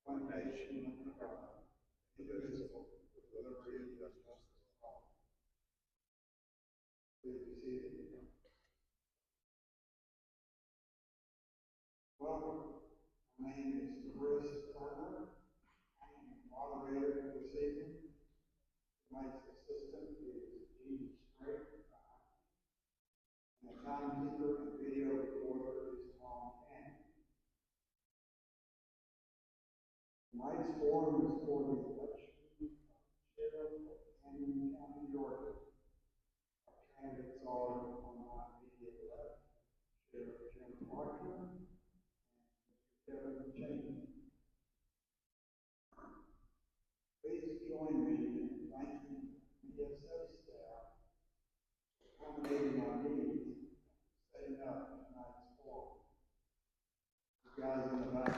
one nation under God, indivisible, with liberty and justice for all. Please be seated. Welcome. My name is Chris Turner. I am the moderator this evening. Tonight's assistant is Jean Strait, and the timekeeper and video recorder is Tom Cannon. Tonight's forum is for the election of Sheriff of Camden County, Georgia. Our candidates are on my immediate left, Sheriff Proctor and K Chaney. Please join me in thanking PSA staff for accommodating our needs and setting up tonight's forum. You guys in the back.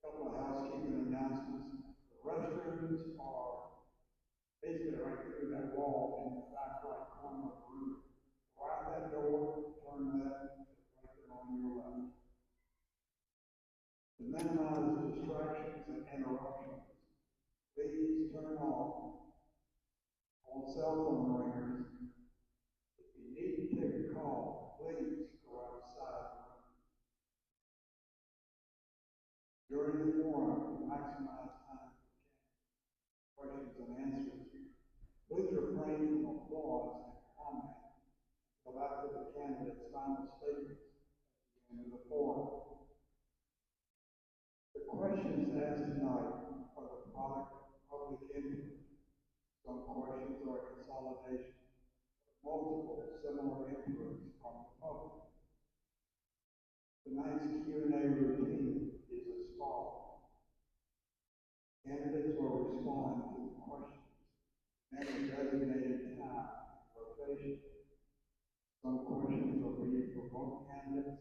Couple of housekeeping announcements. The restrooms are basically right through that wall in the back right corner of the room. Go out that door, turn left, right there on your left. To minimize distractions and interruptions, please turn off all cell phone ringers. If you need to take a call, please go outside the room. During the forum, to maximize time for questions and answers, please refrain from applause and comment until after the candidate's final statements at the end of the forum. The questions asked tonight are the product of public input. Some questions are a consolidation of multiple similar inputs from the public. Tonight's Q&A routine is as follows. Candidates will respond to the questions in a designated time and rotation. Some questions will be for both candidates,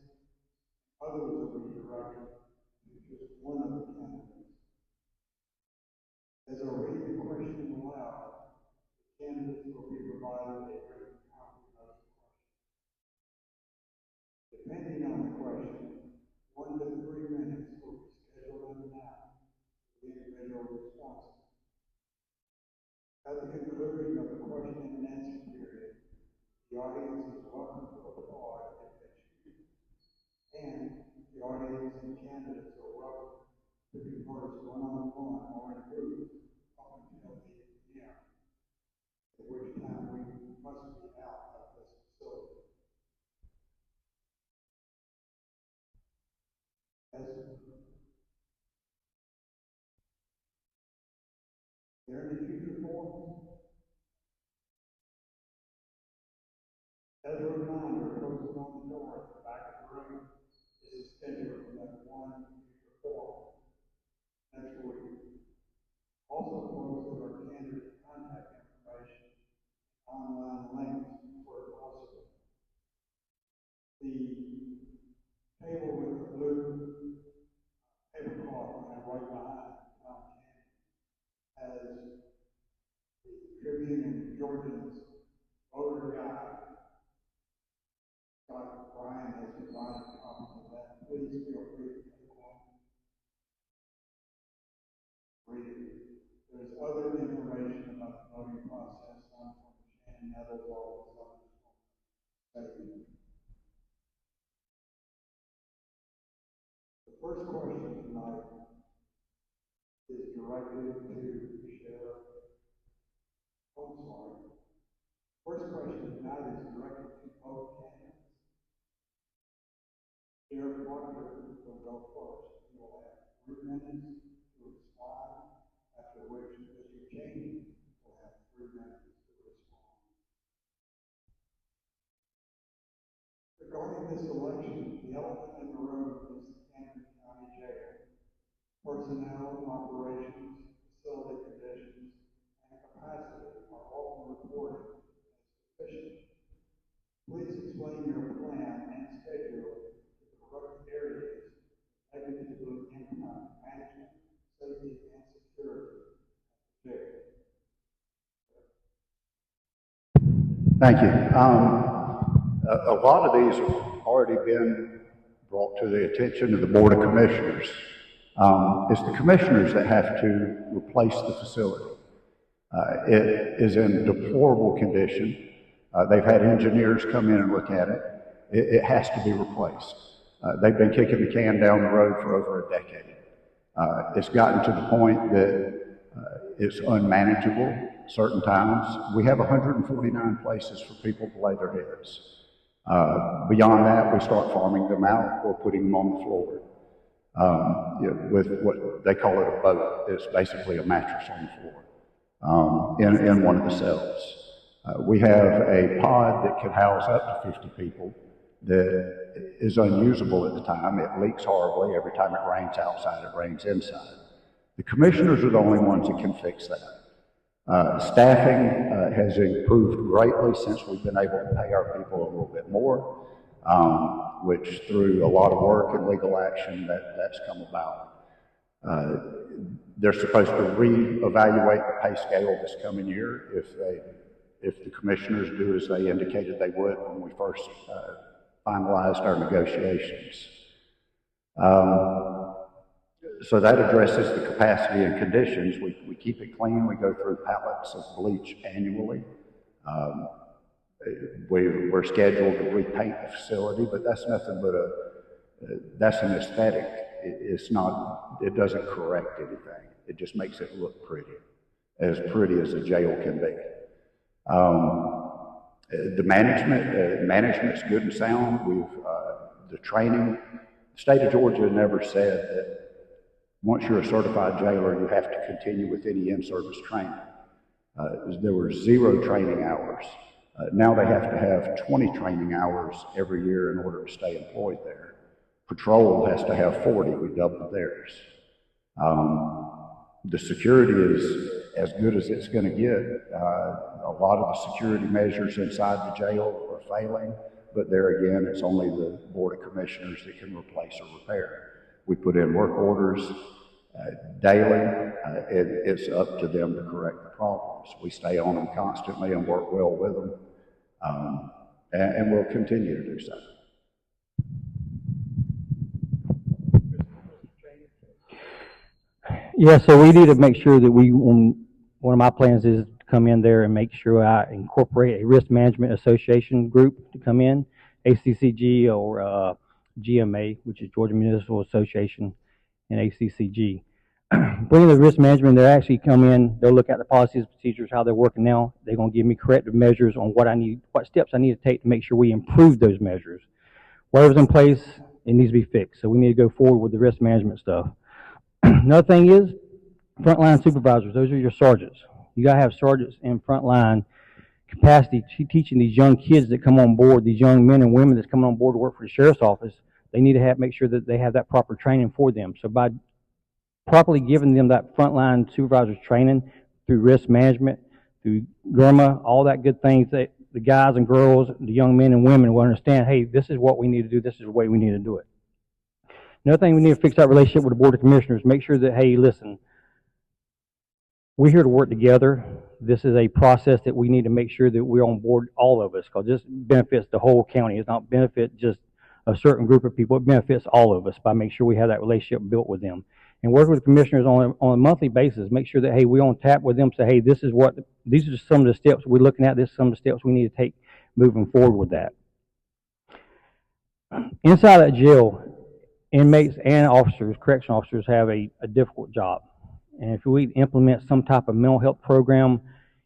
others will be directed to just one of the candidates. As I read the question aloud, the candidates will be provided a written copy of the question. Depending on the question, 1 to 3 minutes will be scheduled in now for the individual responses. At the conclusion of the question and answer period, the audience is welcome to applaud if they choose, and the audience and candidates are welcome to converse one-on-one or in groups up until the end, at which time we must be out of this facility. There any future forums? As a reminder, posted on the door at the back of the room is a schedule for that one future forum next week. Also posted are candidate contact information, online links where possible. The table with the blue tablecloth right behind Tom Cannon has the Tribune and Georgians voter guide. Scott Bryan has provided copies of that. Please feel free to take one. Read it. There's other information about the voting process on from Shannon Nettles, all of us. Thank you. The first question tonight is directed to Sheriff. Oh, sorry. First question tonight is directed to both candidates. Sheriff Proctor will go first. He will have 3 minutes to respond, after which Mr. Chaney will have 3 minutes to respond. Regarding this election, the elephant in the room is the Camden County Jail. Personnel, operations, facility conditions, and capacity are often reported as sufficient. Please explain your plan and schedule to correct areas that negatively impact management, safety, and security at the jail. Thank you. A lot of these have already been brought to the attention of the Board of Commissioners. It's the commissioners that have to replace the facility. It is in deplorable condition. They've had engineers come in and look at it. It has to be replaced. They've been kicking the can down the road for over a decade. It's gotten to the point that it's unmanageable certain times. We have 149 places for people to lay their heads. Beyond that, we start farming them out or putting them on the floor. With what they call it a boat. It's basically a mattress on the floor in one of the cells. We have a pod that can house up to 50 people that is unusable at the time. It leaks horribly. Every time it rains outside, it rains inside. The commissioners are the only ones that can fix that. Staffing has improved greatly since we've been able to pay our people a little bit more, which through a lot of work and legal action that's come about. They're supposed to re-evaluate the pay scale this coming year if the commissioners do as they indicated they would when we first finalized our negotiations. So that addresses the capacity and conditions. We keep it clean. We go through pallets of bleach annually. We're scheduled to repaint the facility, but that's nothing but that's an aesthetic. It doesn't correct anything. It just makes it look pretty as a jail can be. The management's good and sound. The training, the state of Georgia never said that once you're a certified jailer, you have to continue with any in-service training. There were 0 training hours. Now they have to have 20 training hours every year in order to stay employed there. Patrol has to have 40. We doubled theirs. The security is as good as it's going to get. A lot of the security measures inside the jail are failing, but there again, it's only the Board of Commissioners that can replace or repair. We put in work orders daily. It's up to them to correct the problems. We stay on them constantly and work well with them, and we'll continue to do so. Yeah, so we need to make sure that one of my plans is to come in there and make sure I incorporate a risk management association group to come in, ACCG or GMA, which is Georgia Municipal Association, and ACCG. Bringing the risk management, they actually come in, they'll look at the policies, procedures, how they're working now. They're going to give me corrective measures on what steps I need to take to make sure we improve those measures. Whatever's in place, it needs to be fixed. So we need to go forward with the risk management stuff. Another thing is frontline supervisors. Those are your sergeants. You got to have sergeants in frontline capacity teaching these young kids that come on board, these young men and women that's coming on board to work for the sheriff's office. They need to make sure that they have that proper training for them. So by properly giving them that frontline supervisors training through risk management, through GERMA, all that good things, that the guys and girls, the young men and women will understand, hey, this is what we need to do. This is the way we need to do it. Another thing, we need to fix that relationship with the Board of Commissioners. Make sure that, hey, listen, we're here to work together. This is a process that we need to make sure that we're on board, all of us, because this benefits the whole county. It's not benefit just a certain group of people. It benefits all of us by making sure we have that relationship built with them. And work with commissioners on a monthly basis. Make sure that, hey, we're on tap with them. Say, hey, these are some of the steps we're looking at. This is some of the steps we need to take moving forward with that. Inside that jail, inmates and officers, correction officers, have a difficult job. And if we implement some type of mental health program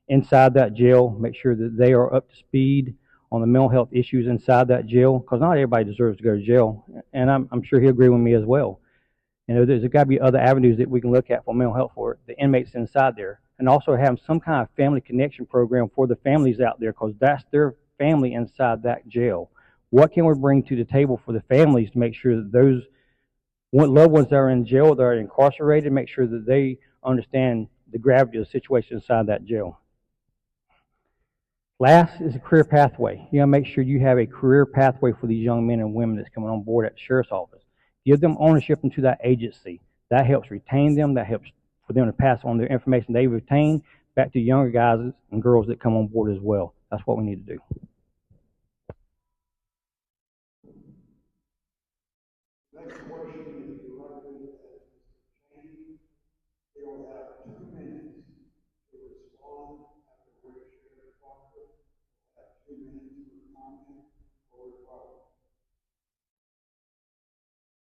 inside that jail, make sure that they are up to speed on the mental health issues inside that jail, because not everybody deserves to go to jail. And I'm sure he'll agree with me as well. You know, there's got to be other avenues that we can look at for mental health for the inmates inside there, and also have some kind of family connection program for the families out there, because that's their family inside that jail. What can we bring to the table for the families to make sure that those loved ones that are in jail, that are incarcerated, make sure that they understand the gravity of the situation inside that jail. Last is a career pathway. You got to make sure you have a career pathway for these young men and women that's coming on board at the sheriff's office. Give them ownership into that agency. That helps retain them. That helps for them to pass on their information they've retained back to younger guys and girls that come on board as well. That's what we need to do. next question is directed at Mr. Chaney. He will have 2 minutes to respond, after which Sheriff Proctor will have 2 minutes for comment or rebuttal.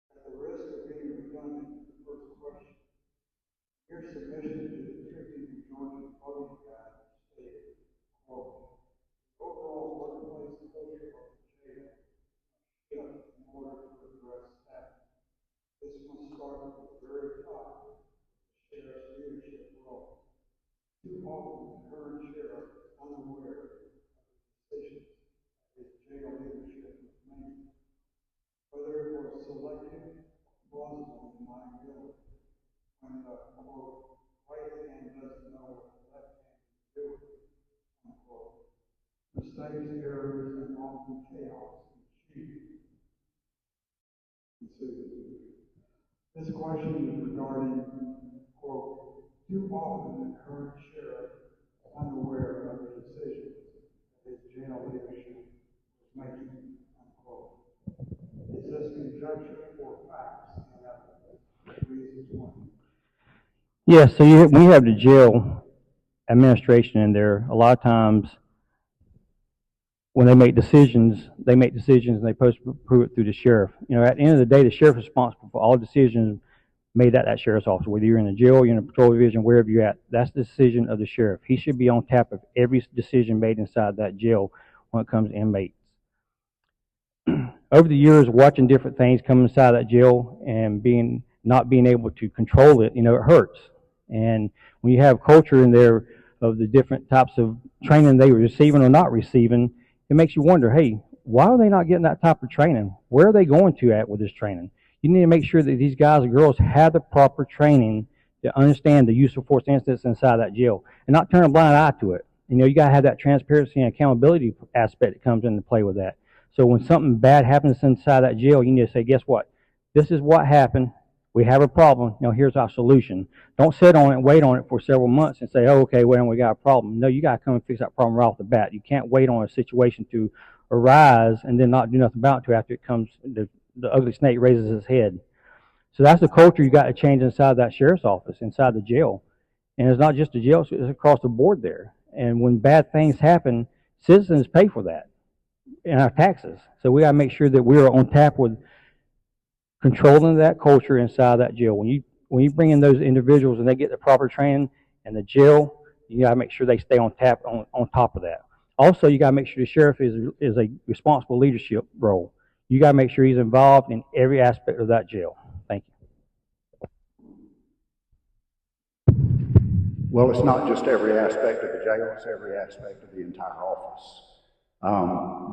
At the risk of being redundant, the first question, your submission to the Tribune Georgia voting guide stated, quote, overall workplace culture of the jail shift in order to address staffing. This must start at the very top, the sheriff's leadership role. Too often, the current sheriff is unaware of the decisions that his jail leadership is making, whether it was selective or plausible deniability. When the quote, right hand doesn't know what the left hand is doing, unquote. Mistakes, errors, and often chaos ensues. This question is regarding, quote, too often the current sheriff is unaware of the decisions that his jail leadership was making, unquote. Is this conjecture or facts and evidence? Please explain. Yes, so when you have the jail administration in there, a lot of times when they make decisions and they post approve it through the sheriff. You know, at the end of the day, the sheriff is responsible for all decisions made at that sheriff's office, whether you're in the jail, you're in the patrol division, wherever you're at. That's the decision of the sheriff. He should be on top of every decision made inside that jail when it comes to inmates. Over the years, watching different things come inside that jail and not being able to control it, you know, it hurts. And when you have culture in there of the different types of training they were receiving or not receiving, it makes you wonder, hey, why are they not getting that type of training? Where are they going to at with this training? You need to make sure that these guys and girls have the proper training to understand the use of force incidents inside that jail and not turn a blind eye to it. You know, you got to have that transparency and accountability aspect that comes into play with that. So when something bad happens inside that jail, you need to say, guess what? This is what happened. We have a problem. Now here's our solution. Don't sit on it and wait on it for several months and say, oh, okay, well, we got a problem. No, you got to come and fix that problem right off the bat. You can't wait on a situation to arise and then not do nothing about it until after it comes, the ugly snake raises its head. So that's the culture you got to change inside that sheriff's office, inside the jail. And it's not just the jail, it's across the board there. And when bad things happen, citizens pay for that in our taxes. So we got to make sure that we're on tap with controlling that culture inside that jail. When you bring in those individuals and they get the proper training in the jail, you got to make sure they stay on top of that. Also, you got to make sure the sheriff is a responsible leadership role. You got to make sure he's involved in every aspect of that jail. Thank you. Well, it's not just every aspect of the jail, it's every aspect of the entire office.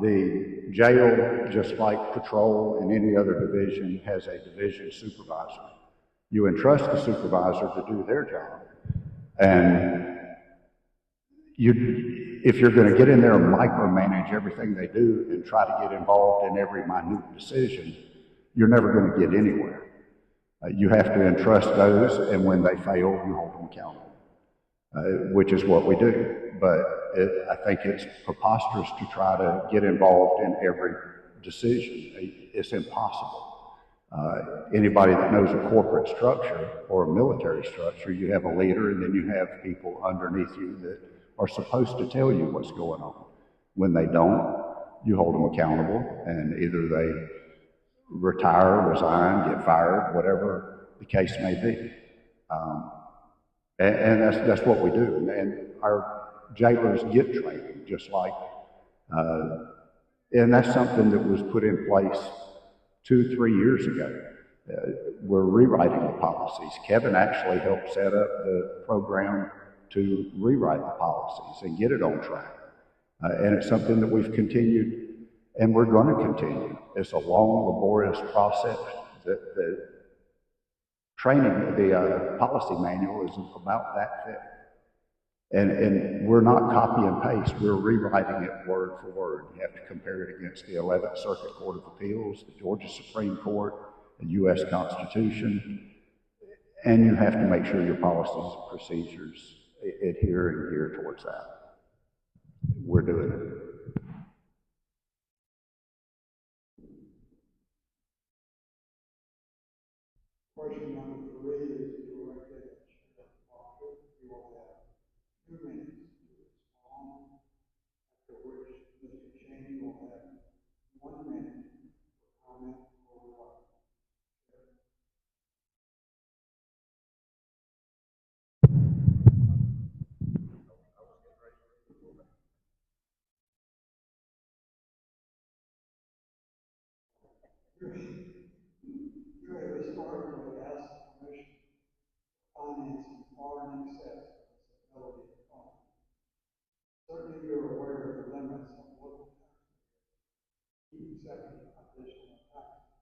The jail, just like patrol and any other division, has a division supervisor. You entrust the supervisor to do their job. And if you're going to get in there and micromanage everything they do and try to get involved in every minute decision, you're never going to get anywhere. You have to entrust those, and when they fail, you hold them accountable, which is what we do. But I think it's preposterous to try to get involved in every decision. It's impossible. Anybody that knows a corporate structure or a military structure, you have a leader and then you have people underneath you that are supposed to tell you what's going on. When they don't, you hold them accountable, and either they retire, resign, get fired, whatever the case may be. And that's what we do. And our jailers get training, just like, and that's something that was put in place 2-3 years ago. We're rewriting the policies. Kevin actually helped set up the program to rewrite the policies and get it on track. And it's something that we've continued, and we're going to continue. It's a long, laborious process. The training, the policy manual is about that thick. And we're not copy and paste, we're rewriting it word for word. You have to compare it against the 11th Circuit Court of Appeals, the Georgia Supreme Court, the U.S. Constitution, and you have to make sure your policies and procedures adhere and gear towards that. We're doing it. You have historically asked the commission financing far in excess of its ability to fund. Certainly you're aware of the limits on local taxpayers keep accepting additional tax.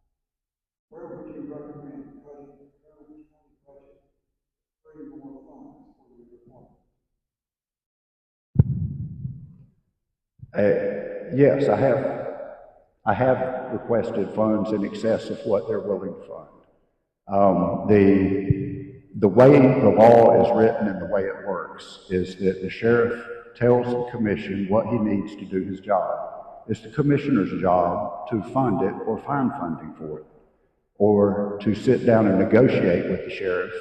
Where would you recommend cutting the current county budget to free more funds for your department? Yes, I have requested funds in excess of what they're willing to fund. The way the law is written and the way it works is that the sheriff tells the commission what he needs to do his job. It's the commissioner's job to fund it or find funding for it, or to sit down and negotiate with the sheriff,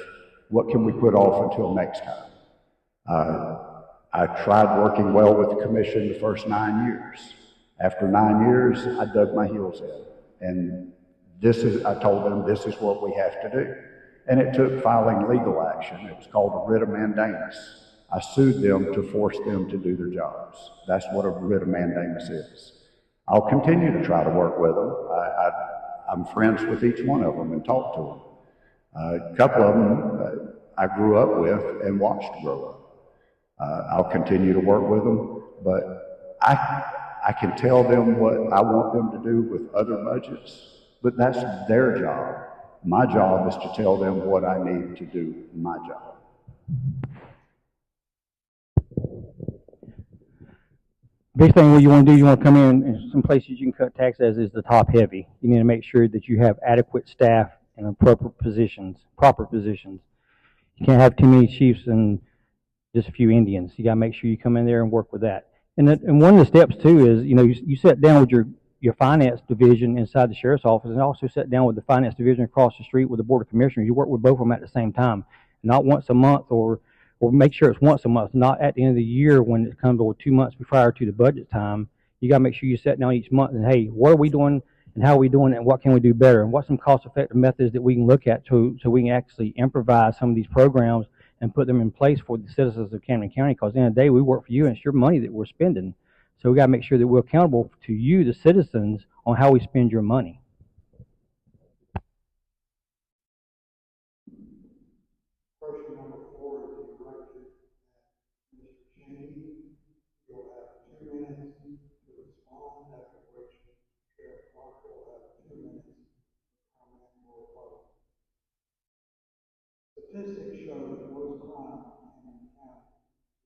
what can we put off until next time? I tried working well with the commission the first 9 years. After 9 years, I dug my heels in. And I told them this is what we have to do. And it took filing legal action. It was called a writ of mandamus. I sued them to force them to do their jobs. That's what a writ of mandamus is. I'll continue to try to work with them. I'm friends with each one of them and talk to them. A couple of them I grew up with and watched grow up. I'll continue to work with them, but I can tell them what I want them to do with other budgets, but that's their job. My job is to tell them what I need to do in my job. Big thing what you want to do, you want to come in, and some places you can cut taxes is the top heavy. You need to make sure that you have adequate staff in appropriate positions, proper positions. You can't have too many chiefs and just a few Indians. You got to make sure you come in there and work with that. And one of the steps too is, you sit down with your finance division inside the sheriff's office, and also sit down with the finance division across the street with the board of commissioners. You work with both of them at the same time, not once a month, or make sure it's once a month, not at the end of the year when it comes to 2 months prior to the budget time. You got to make sure you sit down each month and, hey, what are we doing and how are we doing it and what can we do better, and what's some cost-effective methods that we can look at so we can actually improvise some of these programs and put them in place for the citizens of Camden County, because at the end of the day, we work for you and it's your money that we're spending. So we got to make sure that we're accountable to you, the citizens, on how we spend your money. Question number 4 is directed at Mr. Chaney. You'll have 2 minutes to respond, after which Sheriff Proctor will have 2 minutes to comment or rebuttal. Statistics show that most crime in the county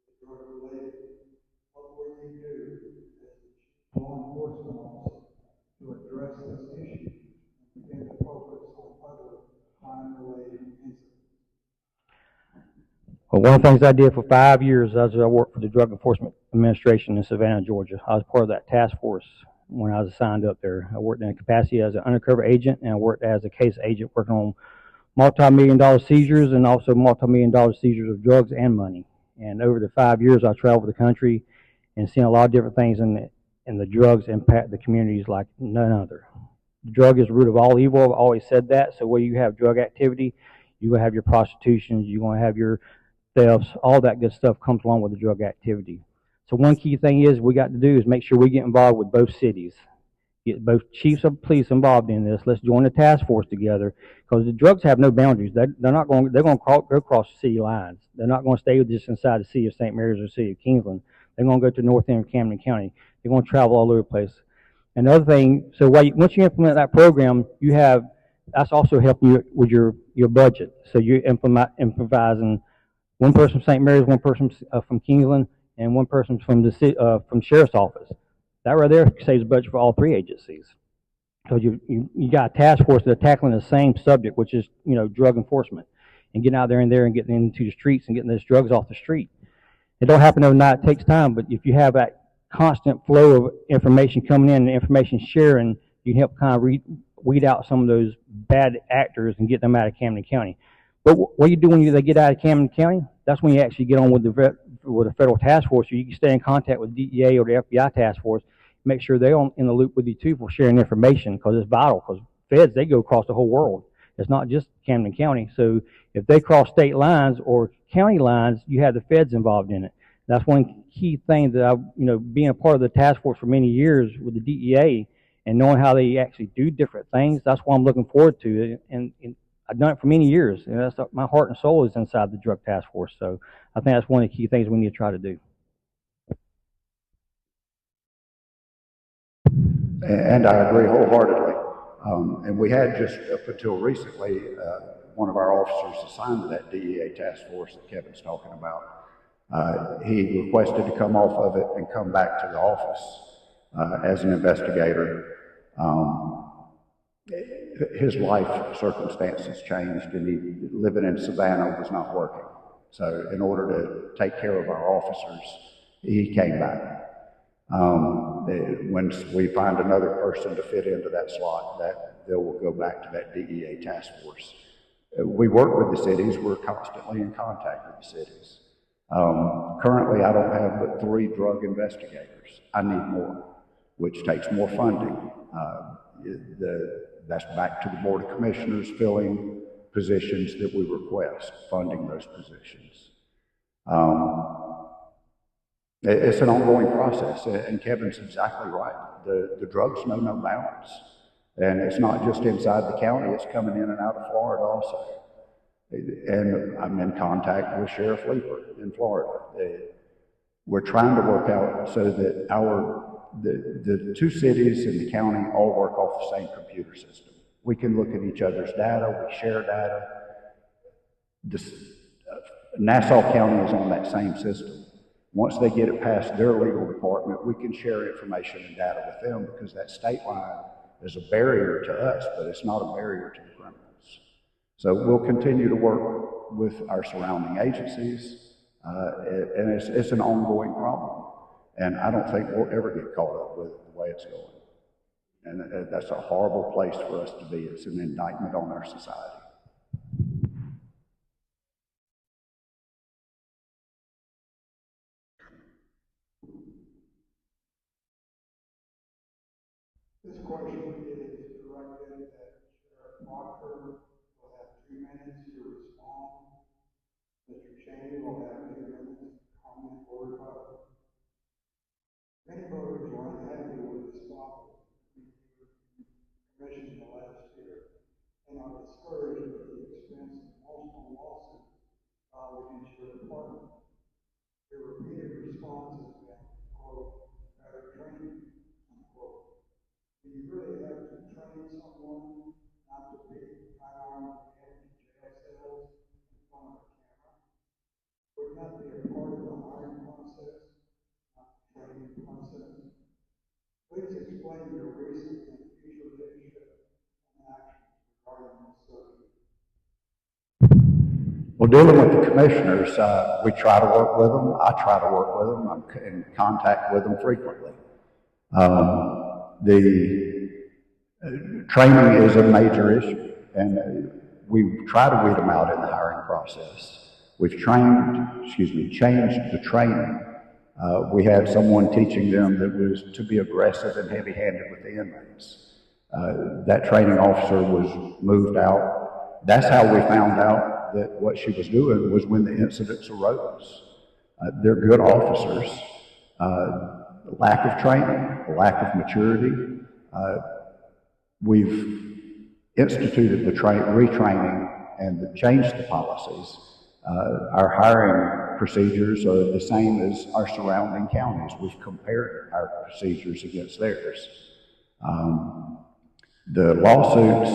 is drug related. What will you do as the chief law enforcement officer to address this issue and begin to focus on other crime related incidents? Well, one of the things I did for 5 years as I worked for the Drug Enforcement Administration in Savannah, Georgia. I was part of that task force when I was assigned up there. I worked in a capacity as an undercover agent, and I worked as a case agent working on multi-million-dollar seizures and also multi-million-dollar seizures of drugs and money. And over the 5 years, I traveled the country and seen a lot of different things, and the drugs impact the communities like none other. The drug is the root of all evil. I've always said that. So where you have drug activity, you're going to have your prostitutions, you're going to have your thefts, all that good stuff comes along with the drug activity. So one key thing is we got to do is make sure we get involved with both cities. Get both chiefs of police involved in this. Let's join the task force together, because the drugs have no boundaries. They're going to go across the city lines. They're not going to stay just inside the city of St. Mary's or the city of Kingsland. They're going to go to the north end of Camden County. They're going to travel all over the place. And the other thing, so once you implement that program, that's also helping you with your budget. So you're improvising one person from St. Mary's, one person from Kingsland, and one person from the from sheriff's office. That right there saves the budget for all 3 agencies. Because you got a task force that are tackling the same subject, which is drug enforcement, and getting out there and getting into the streets and getting those drugs off the street. It don't happen overnight. It takes time, but if you have that constant flow of information coming in and information sharing, you can help kind of weed out some of those bad actors and get them out of Camden County. But what you do when they get out of Camden County, that's when you actually get on with the federal task force, so you can stay in contact with DEA or the FBI task force, make sure they're in the loop with you too for sharing information, because it's vital, because feds, they go across the whole world. It's not just Camden County. So if they cross state lines or county lines, you have the feds involved in it. That's one key thing that being a part of the task force for many years with the DEA and knowing how they actually do different things, that's what I'm looking forward to. And I've done it for many years, and that's my heart and soul is inside the drug task force. So I think that's one of the key things we need to try to do. And I agree wholeheartedly. And we had just up until recently, one of our officers assigned to that DEA task force that Kevin's talking about. He requested to come off of it and come back to the office as an investigator. His life circumstances changed, and living in Savannah was not working. So in order to take care of our officers, he came back. When we find another person to fit into that slot, that they will go back to that DEA task force. We work with the cities. We're constantly in contact with the cities. Currently, I don't have but 3 drug investigators. I need more, which takes more funding. That's back to the Board of Commissioners filling positions that we request, funding those positions. It's an ongoing process, and Kevin's exactly right. The drugs know no bounds. And it's not just inside the county, it's coming in and out of Florida also. And I'm in contact with Sheriff Leeper in Florida. We're trying to work out so that the 2 cities and the county all work off the same computer system. We can look at each other's data, we share data. Nassau County is on that same system. Once they get it past their legal department, we can share information and data with them, because that state line is a barrier to us, but it's not a barrier to the criminals. So we'll continue to work with our surrounding agencies, and it's an ongoing problem. And I don't think we'll ever get caught up with the way it's going. And that's a horrible place for us to be. It's an indictment on our society. This question is directed at Sheriff Proctor. Will have 2 minutes to respond. Mr. Chaney will have 2 minutes to comment or rebuttal. Many voters were unhappy with the stop commission the last year, and are discouraged at the expense of multiple lawsuits filed against your department. Your repeated response has been, quote, better training, unquote. Do you really have to train someone not to be unarmed and in jail cells in front of a camera? Wouldn't that be a part of the hiring process, not the training process? Please explain your recent and future leadership and actions regarding this subject. Well, dealing with the commissioners, we try to work with them. I try to work with them. I'm in contact with them frequently. The training is a major issue, and we try to weed them out in the hiring process. We've changed the training. We had someone teaching them that was to be aggressive and heavy-handed with the inmates. That training officer was moved out. That's how we found out that what she was doing was when the incidents arose. They're good officers. Lack of training, lack of maturity. We've instituted the retraining and changed the policies. Our hiring procedures are the same as our surrounding counties. We've compared our procedures against theirs. The lawsuits,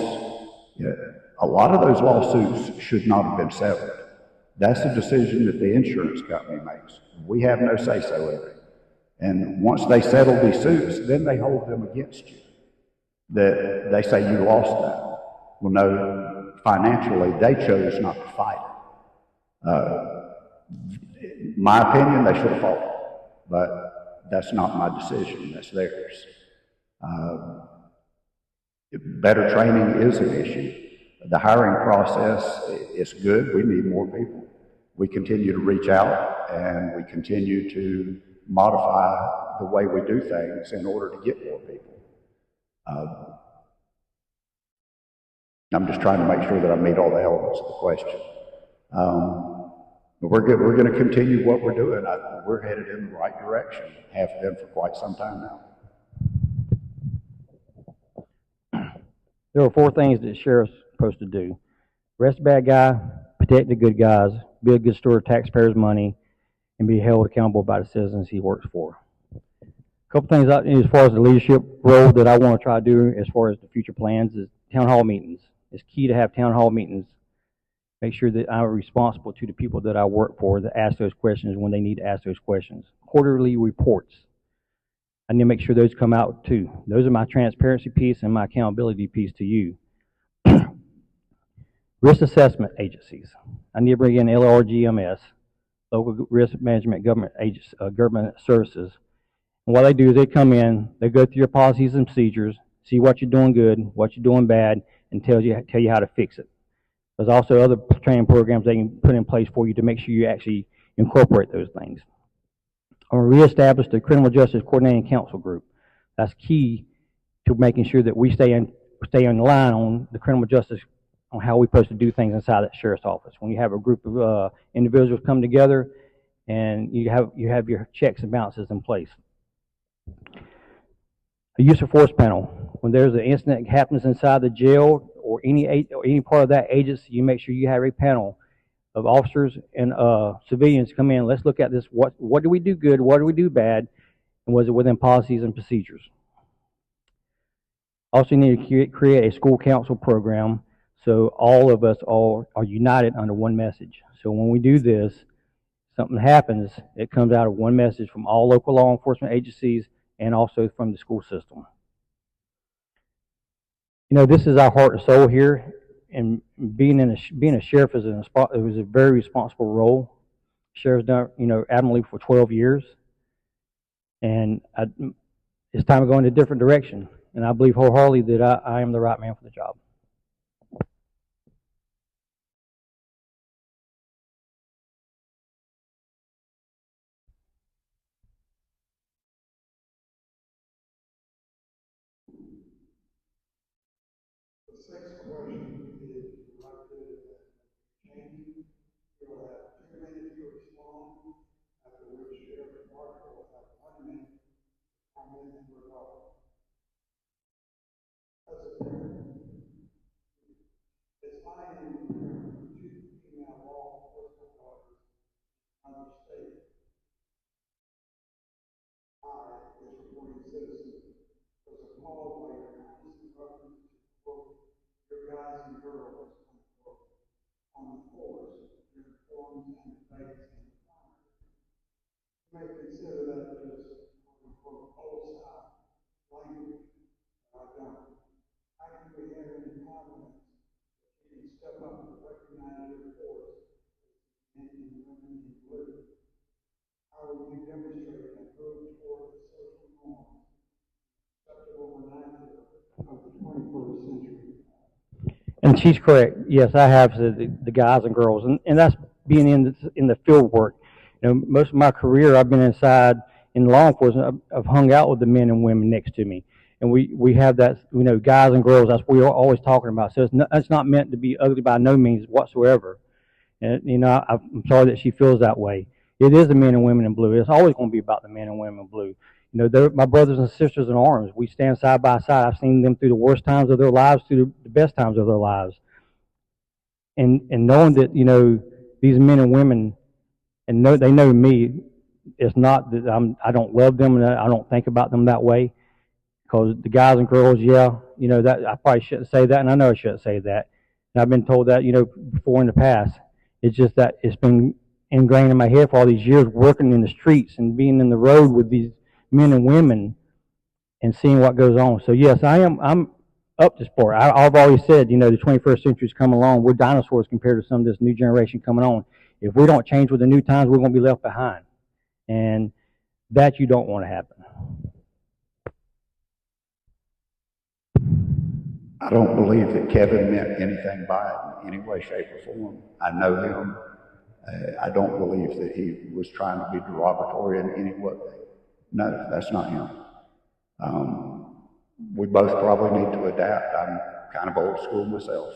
a lot of those lawsuits should not have been settled. That's a decision that the insurance company makes. We have no say-so in it. And once they settle these suits, then they hold them against you. That they say you lost that. Well, no, financially, they chose not to fight it. My opinion, they should have fought it, but that's not my decision, that's theirs. Better training is an issue. The hiring process is good. We need more people. We continue to reach out, and we continue to modify the way we do things in order to get more people. I'm just trying to make sure that I meet all the elements of the question. But we're going to continue what we're doing. We're headed in the right direction. Have been for quite some time now. There are four things that the sheriff's supposed to do: arrest the bad guy, protect the good guys, be a good steward of taxpayers' money, and be held accountable by the citizens he works for. A couple things as far as the leadership role that I want to try to do as far as the future plans is town hall meetings. It's key to have town hall meetings. Make sure that I'm responsible to the people that I work for to ask those questions when they need to ask those questions. Quarterly reports. I need to make sure those come out too. Those are my transparency piece and my accountability piece to you. Risk assessment agencies. I need to bring in LRGMS, local risk management government services. And what they do is they come in, they go through your policies and procedures, see what you're doing good, what you're doing bad, and tell you how to fix it. There's also other training programs they can put in place for you to make sure you actually incorporate those things. I'm going to reestablish the Criminal Justice Coordinating Council group. That's key to making sure that we stay in line on the criminal justice, on how we're supposed to do things inside that sheriff's office. When you have a group of individuals come together and you have your checks and balances in place. A use of force panel. When there's an incident that happens inside the jail or any part of that agency, you make sure you have a panel of officers and civilians come in. Let's look at this. What do we do good? What do we do bad? And was it within policies and procedures? Also, you need to create a school council program so all of us are united under one message. So when we do this, something happens, it comes out of one message from all local law enforcement agencies and also from the school system. You know, this is our heart and soul here, and being a sheriff is a very responsible role. Sheriff's done, admirably for 12 years, and it's time to go in a different direction. And I believe wholeheartedly that I am the right man for the job. The sixth question is directed at Chaney. You will have 2 minutes to respond, after which Sheriff Proctor will have 1 minute to comment and rebuttal. As a parent, as I am a parent of 2 female law enforcement daughters in another state, I, as reporting citizen, was appalled by your constant reference to, quote, your guys and girls, unquote, on the force, uniforms, and debates in the primary. You may consider that just, quote, unquote, old South language, but I don't. How can we have any confidence that you can step up and recognize your force as men and women in blue? How will you demonstrate and move toward the social norms, acceptable vernacular of the 21st century? And she's correct. Yes, I have said the guys and girls, and that's being in the field work. Most of my career I've been inside in law enforcement. I've hung out with the men and women next to me, and we have that. Guys and girls. That's what we're always talking about. So it's not meant to be ugly by no means whatsoever. And I'm sorry that she feels that way. It is the men and women in blue. It's always going to be about the men and women in blue. They're my brothers and sisters in arms. We stand side by side. I've seen them through the worst times of their lives, through the best times of their lives. And knowing that, these men and women, and they know me, it's not that I don't love them and I don't think about them that way. Because the guys and girls, that I probably shouldn't say that, and I know I shouldn't say that. And I've been told that, before in the past. It's just that it's been ingrained in my head for all these years, working in the streets and being in the road with these men and women and seeing what goes on. So yes, I'm up to sport. I've always said, the 21st century's come along. We're dinosaurs compared to some of this new generation coming on. If we don't change with the new times, we're going to be left behind. And that you don't want to happen. I don't believe that Kevin meant anything by it in any way, shape, or form. I know him. I don't believe that he was trying to be derogatory in any way. No, that's not him. We both probably need to adapt. I'm kind of old school myself.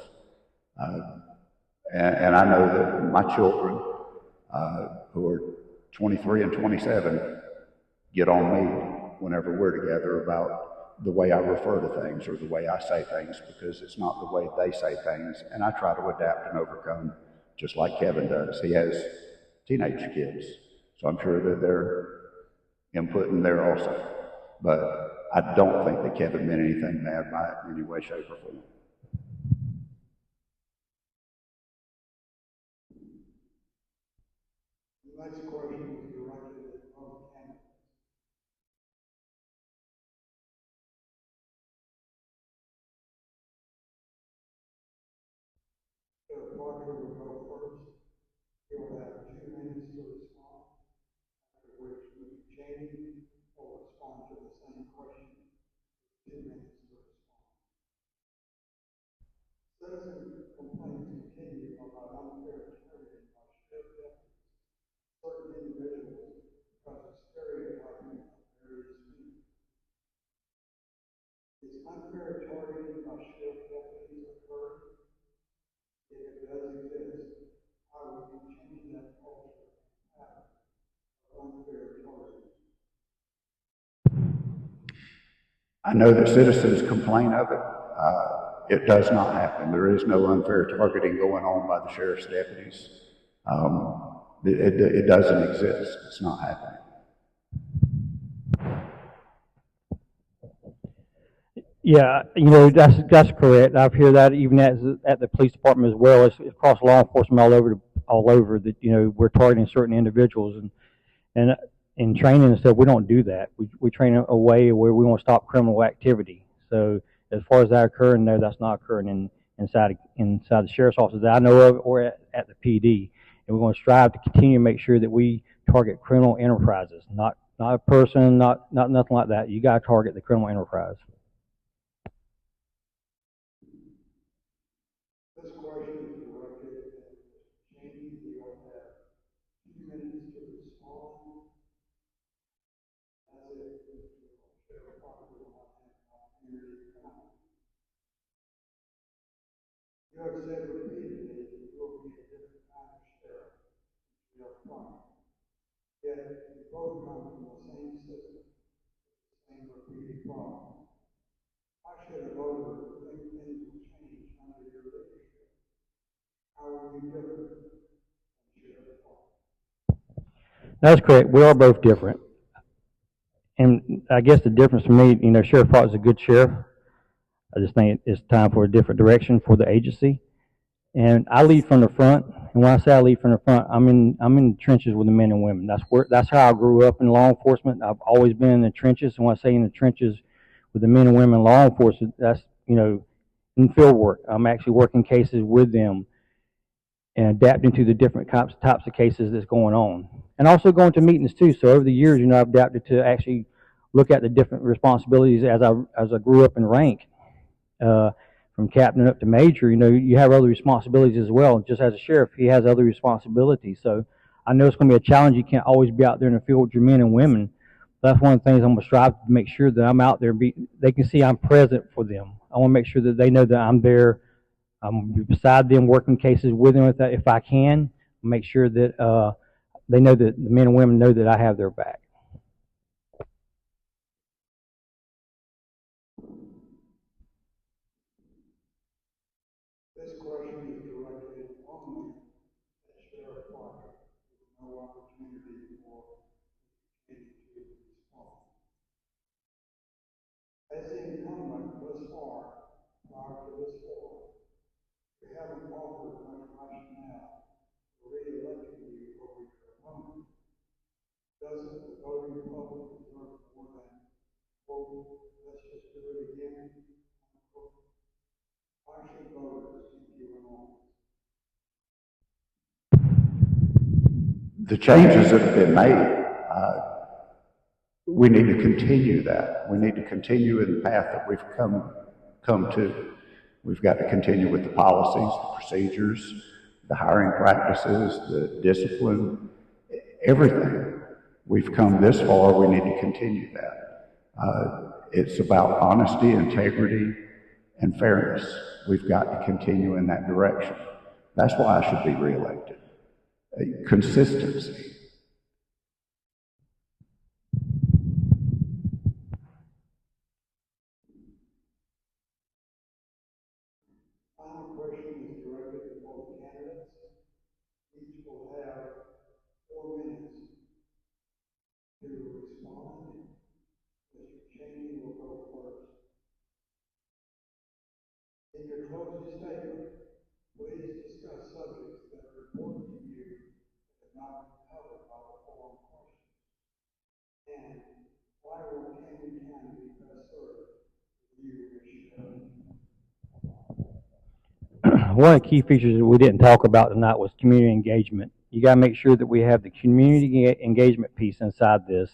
And I know that my children, who are 23 and 27, get on me whenever we're together about the way I refer to things or the way I say things, because it's not the way they say things, and I try to adapt and overcome just like Kevin does. He has teenage kids, so I'm sure that they're input in there also. But I don't think that Kevin meant anything bad by it in any way, shape, or form. The next question is directed at both candidates. So Proctor will go first. He'll have 2 minutes to respond, after which K Chaney will respond to the same question, 2 minutes to respond. Citizen complaints continue about unfair targeting by sheriff deputies, certain individuals, because of stereotyping of various people. Is unfair targeting by sheriff deputies occurring? If it does exist, how would you change that culture and pattern of unfair targeting? I know that citizens complain of it. It does not happen. There is no unfair targeting going on by the sheriff's deputies. It doesn't exist. It's not happening. Yeah, that's correct. I've heard that even at the police department as well. It's across law enforcement all over that we're targeting certain individuals, and in training and stuff we don't do that. We train a way where we want to stop criminal activity. So as far as that occurring, no, that's not occurring inside the sheriff's office that I know of, or at the PD. And we're going to strive to continue to make sure that we target criminal enterprises, not a person, not nothing like that. You got to target the criminal enterprise. This question is directed at Mr. Chaney. He will have 2 minutes to respond. As if Sheriff Proctor will not have an opportunity to comment. You have said repeatedly that you will be a different kind of sheriff than Sheriff Proctor. Yet you both come from the same system, the same repeated problem. Why should a voter think things will change under your leadership? How are you different than Sheriff Proctor? That's correct. We are both different. And I guess the difference for me, Sheriff Proctor is a good sheriff. I just think it's time for a different direction for the agency. And I lead from the front. And when I say I lead from the front, I'm in the trenches with the men and women. That's how I grew up in law enforcement. I've always been in the trenches. And when I say in the trenches with the men and women in law enforcement, that's in field work. I'm actually working cases with them and adapting to the different types of cases that's going on. And also going to meetings too. So over the years, I've adapted to actually look at the different responsibilities as I grew up in rank. From captain up to major, you have other responsibilities as well. Just as a sheriff, he has other responsibilities. So I know it's going to be a challenge. You can't always be out there in the field with your men and women. That's one of the things I'm going to strive to make sure that I'm out there. They can see I'm present for them. I want to make sure that they know that I'm there. I'm beside them, working cases with them if I can. Make sure that they know that the men and women know that I have their back. This question is directed only at Sheriff Proctor, with no opportunity for Mr. Chaney to respond. As the incumbent thus far, prior to this forum, you haven't offered much rationale for re-electing you over your opponent. Doesn't the voting public deserve more than, quote, let's just do it again, unquote? Why should voters keep you in office? The changes that have been made, we need to continue that. We need to continue in the path that we've come to. We've got to continue with the policies, the procedures, the hiring practices, the discipline, everything. We've come this far, we need to continue that. It's about honesty, integrity, and fairness. We've got to continue in that direction. That's why I should be reelected. Consistency. both candidates. Each will have 4 minutes to respond. Mr. Chaney will go first. In your closing statement, please discuss subjects that are important to you that have not been covered by the forum questions. And why will Camden County be best served with you as sheriff? One of the key features that we didn't talk about tonight was community engagement. You got to make sure that we have the community engagement piece inside this.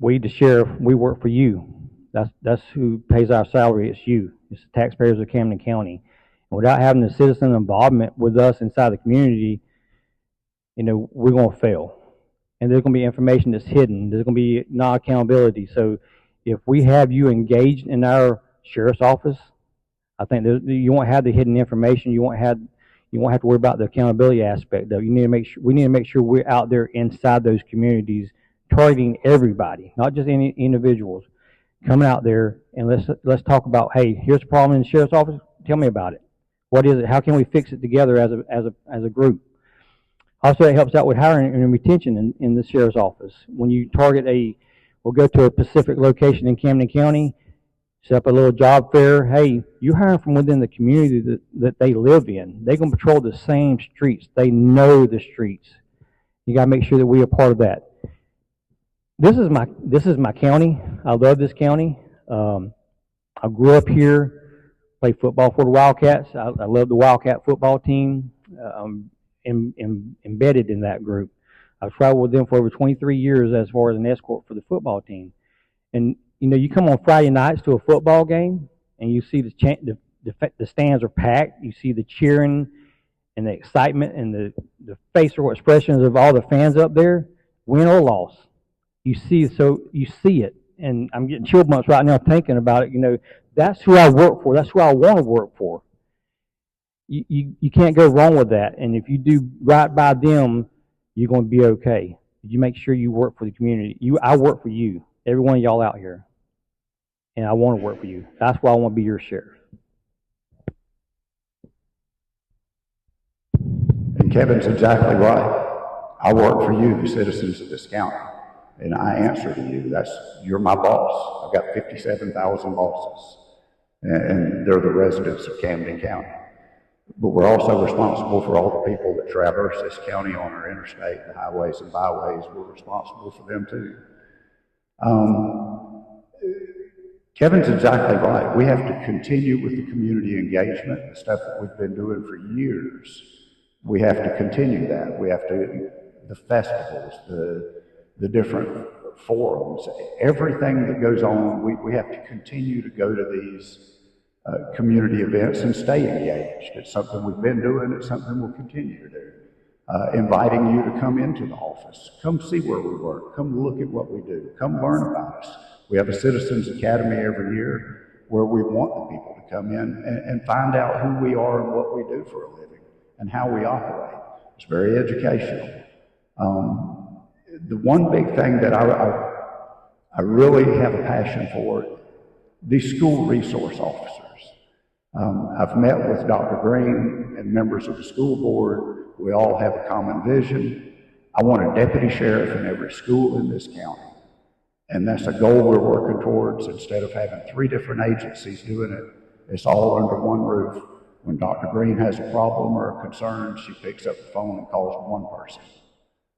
We, the sheriff, we work for you. That's who pays our salary. It's you. It's the taxpayers of Camden County. And without having the citizen involvement with us inside the community, we're going to fail. And there's going to be information that's hidden. There's going to be non-accountability. So if we have you engaged in our sheriff's office, I think you won't have the hidden information. You won't have to worry about the accountability aspect of it. We need to make sure we're out there inside those communities, targeting everybody, not just any individuals. Coming out there and let's talk about, hey, here's a problem in the sheriff's office. Tell me about it. What is it? How can we fix it together as a group? Also, it helps out with hiring and retention in the sheriff's office. When you target we'll go to a specific location in Camden County, set up a little job fair. Hey, you hire from within the community that they live in. They're going to patrol the same streets. They know the streets. You got to make sure that we are part of that. This is my county. I love this county. I grew up here, played football for the Wildcats. I love the Wildcat football team. I'm embedded in that group. I've traveled with them for over 23 years as far as an escort for the football team. And you come on Friday nights to a football game, and you see the stands are packed. You see the cheering and the excitement and the facial expressions of all the fans up there, win or loss. You see it, and I'm getting chill bumps right now thinking about it. That's who I work for. That's who I want to work for. You can't go wrong with that. And if you do right by them, you're going to be okay. You make sure you work for the community. I work for you, every one of y'all out here, and I want to work for you. That's why I want to be your sheriff. And Kevin's exactly right. I work for you, the citizens of this county, and I answer to you. You're my boss. I've got 57,000 bosses, and they're the residents of Camden County. But we're also responsible for all the people that traverse this county on our interstate, the highways and byways. We're responsible for them too. Kevin's exactly right. We have to continue with the community engagement, the stuff that we've been doing for years. We have to continue that. We have to, the festivals, the different forums, everything that goes on, we have to continue to go to these community events and stay engaged. It's something we've been doing. It's something we'll continue to do. Inviting you to come into the office. Come see where we work. Come look at what we do. Come learn about us. We have a Citizens Academy every year where we want the people to come in and find out who we are and what we do for a living and how we operate. It's very educational. The one big thing that I really have a passion for, these school resource officers. I've met with Dr. Green and members of the school board. We all have a common vision. I want a deputy sheriff in every school in this county. And that's a goal we're working towards. Instead of having 3 different agencies doing it, it's all under one roof. When Dr. Green has a problem or a concern, she picks up the phone and calls one person,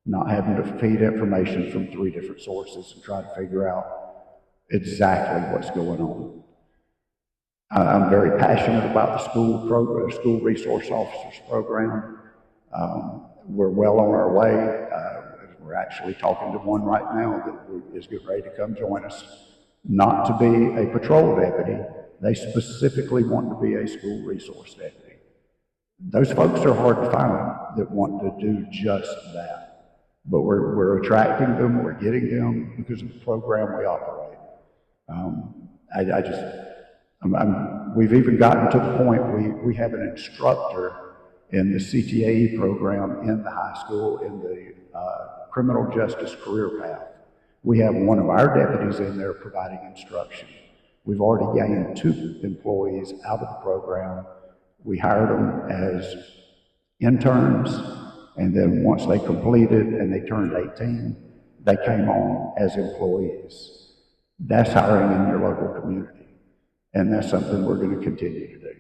not having to feed information from 3 different sources and try to figure out exactly what's going on. I'm very passionate about the school resource officers program. We're well on our way. We're actually talking to one right now that is getting ready to come join us, not to be a patrol deputy. They specifically want to be a school resource deputy. Those folks are hard to find that want to do just that. But we're attracting them, we're getting them because of the program we operate. We've even gotten to the point we have an instructor in the CTAE program in the high school in the criminal justice career path. We have one of our deputies in there providing instruction. We've already gained 2 employees out of the program We hired them as interns, and then once they completed and they turned 18, they came on as employees. That's hiring in your local community, and that's something we're going to continue to do.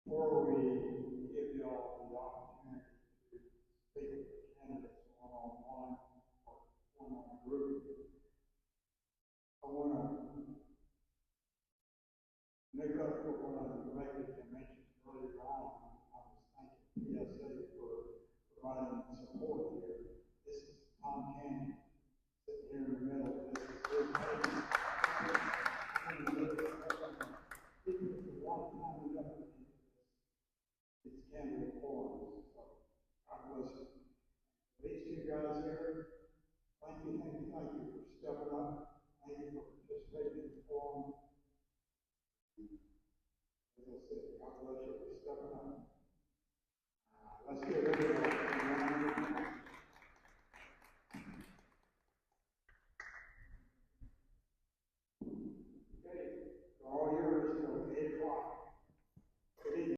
Before we give y'all the opportunity to speak with the candidates one-on-one or one-on group, I want to make up for what I neglected to mention earlier on. I was thanking PSA for providing support here. This is Tom Canyon sitting here in the middle. This is his baby. This is the one time we got to do these candidate forums. So God bless you. These two guys here, thank you for stepping up. Thank you for participating in the forum. As I said, God bless you for stepping up.